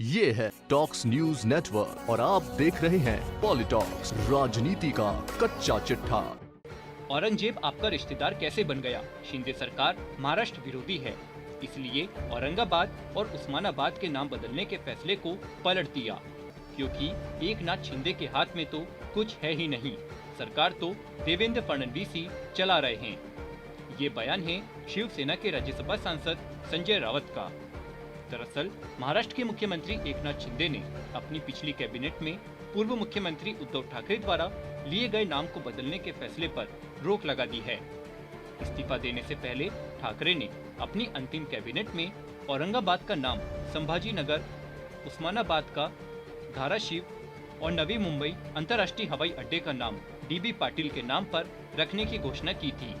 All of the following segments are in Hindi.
ये है टॉक्स न्यूज नेटवर्क और आप देख रहे हैं पॉलिटॉक्स, राजनीति का कच्चा चिट्ठा। औरंगजेब आपका रिश्तेदार कैसे बन गया? शिंदे सरकार महाराष्ट्र विरोधी है, इसलिए औरंगाबाद और उस्मानाबाद के नाम बदलने के फैसले को पलट दिया, क्योंकि एकनाथ शिंदे के हाथ में तो कुछ है ही नहीं। सरकार तो देवेंद्र फडणवीस ही चला रहे हैं। ये बयान है शिवसेना के राज्यसभा सांसद संजय रावत का। दरअसल महाराष्ट्र के मुख्यमंत्री एकनाथ शिंदे ने अपनी पिछली कैबिनेट में पूर्व मुख्यमंत्री उद्धव ठाकरे द्वारा लिए गए नाम को बदलने के फैसले पर रोक लगा दी है। इस्तीफा देने से पहले ठाकरे ने अपनी अंतिम कैबिनेट में औरंगाबाद का नाम संभाजी नगर, उस्मानाबाद का धाराशिव और नवी मुंबई अंतर्राष्ट्रीय हवाई अड्डे का नाम डीबी पाटिल के नाम पर रखने की घोषणा की थी।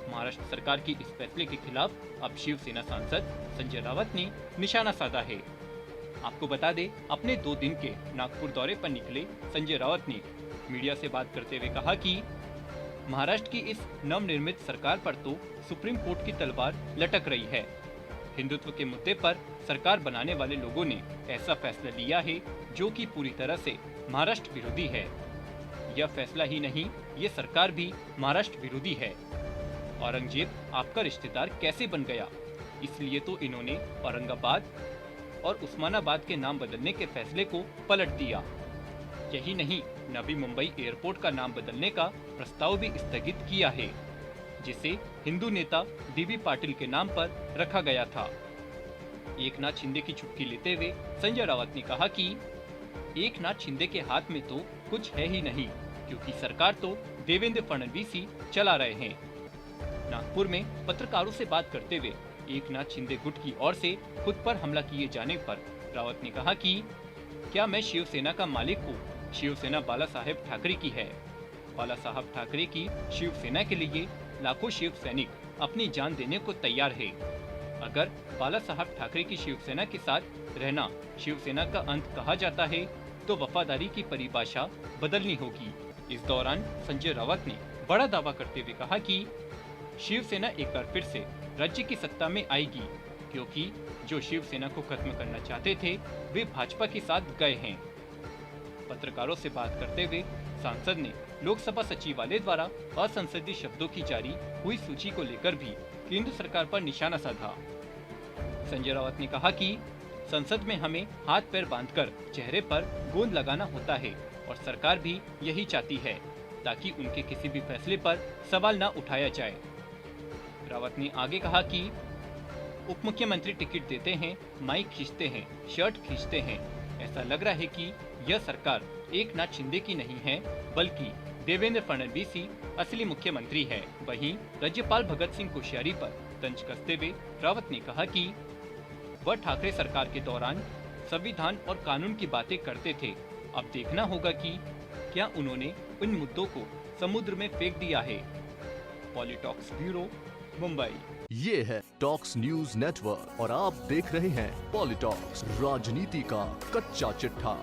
महाराष्ट्र सरकार के इस फैसले के खिलाफ अब शिवसेना सांसद संजय रावत ने निशाना साधा है। आपको बता दें, अपने 2 दिन के नागपुर दौरे पर निकले संजय रावत ने मीडिया से बात करते हुए कहा कि महाराष्ट्र की इस नवनिर्मित सरकार पर तो सुप्रीम कोर्ट की तलवार लटक रही है। हिंदुत्व के मुद्दे पर सरकार बनाने वाले लोगों ने ऐसा फैसला लिया है जो कि पूरी तरह से महाराष्ट्र विरोधी है। यह फैसला ही नहीं, ये सरकार भी महाराष्ट्र विरोधी है। औरंगजेब आपका रिश्तेदार कैसे बन गया? इसलिए तो इन्होंने औरंगाबाद और उस्मानाबाद के नाम बदलने के फैसले को पलट दिया। यही नहीं, नवी मुंबई एयरपोर्ट का नाम बदलने का प्रस्ताव भी स्थगित किया है, जिसे हिंदू नेता डीबी पाटिल के नाम पर रखा गया था। एकनाथ शिंदे की चुटकी लेते हुए संजय रावत ने कहा कि एकनाथ शिंदे के हाथ में तो कुछ है ही नहीं, क्योंकि सरकार तो देवेंद्र फडणवीस ही चला रहे हैं। नागपुर में पत्रकारों से बात करते हुए एकनाथ शिंदे गुट की ओर से खुद पर हमला किए जाने पर रावत ने कहा कि क्या मैं शिवसेना का मालिक हूँ? शिवसेना बाला साहेब ठाकरे की है। बाला साहब ठाकरे की शिवसेना के लिए लाखों शिव सैनिक अपनी जान देने को तैयार है। अगर बाला साहब ठाकरे की शिवसेना के साथ रहना शिवसेना का अंत कहा जाता है, तो वफादारी की परिभाषा बदलनी होगी। इस दौरान संजय रावत ने बड़ा दावा करते हुए कहा कि शिवसेना एक बार फिर से राज्य की सत्ता में आएगी, क्योंकि जो शिवसेना को खत्म करना चाहते थे वे भाजपा के साथ गए हैं। पत्रकारों से बात करते हुए सांसद ने लोकसभा सचिवालय द्वारा असंसदीय शब्दों की जारी हुई सूची को लेकर भी केंद्र सरकार पर निशाना साधा। संजय रावत ने कहा कि संसद में हमें हाथ पैर बांधकर चेहरे पर गोंद लगाना होता है और सरकार भी यही चाहती है, ताकि उनके किसी भी फैसले पर सवाल न उठाया जाए। रावत ने आगे कहा कि उप मुख्यमंत्री टिकट देते हैं, माइक खींचते हैं, शर्ट खींचते हैं। ऐसा लग रहा है कि यह सरकार एकनाथ शिंदे की नहीं है, बल्कि देवेंद्र फडणवीस ही असली मुख्यमंत्री है। वहीं राज्यपाल भगत सिंह कोश्यारी पर तंज कसते हुए रावत ने कहा कि वह ठाकरे सरकार के दौरान संविधान और कानून की बातें करते थे। अब देखना होगा कि क्या उन्होंने उन मुद्दों को समुद्र में फेंक दिया है। पॉलिटॉक्स ब्यूरो, मुंबई। ये है टॉक्स न्यूज नेटवर्क और आप देख रहे हैं पॉलिटॉक्स, राजनीति का कच्चा चिट्ठा।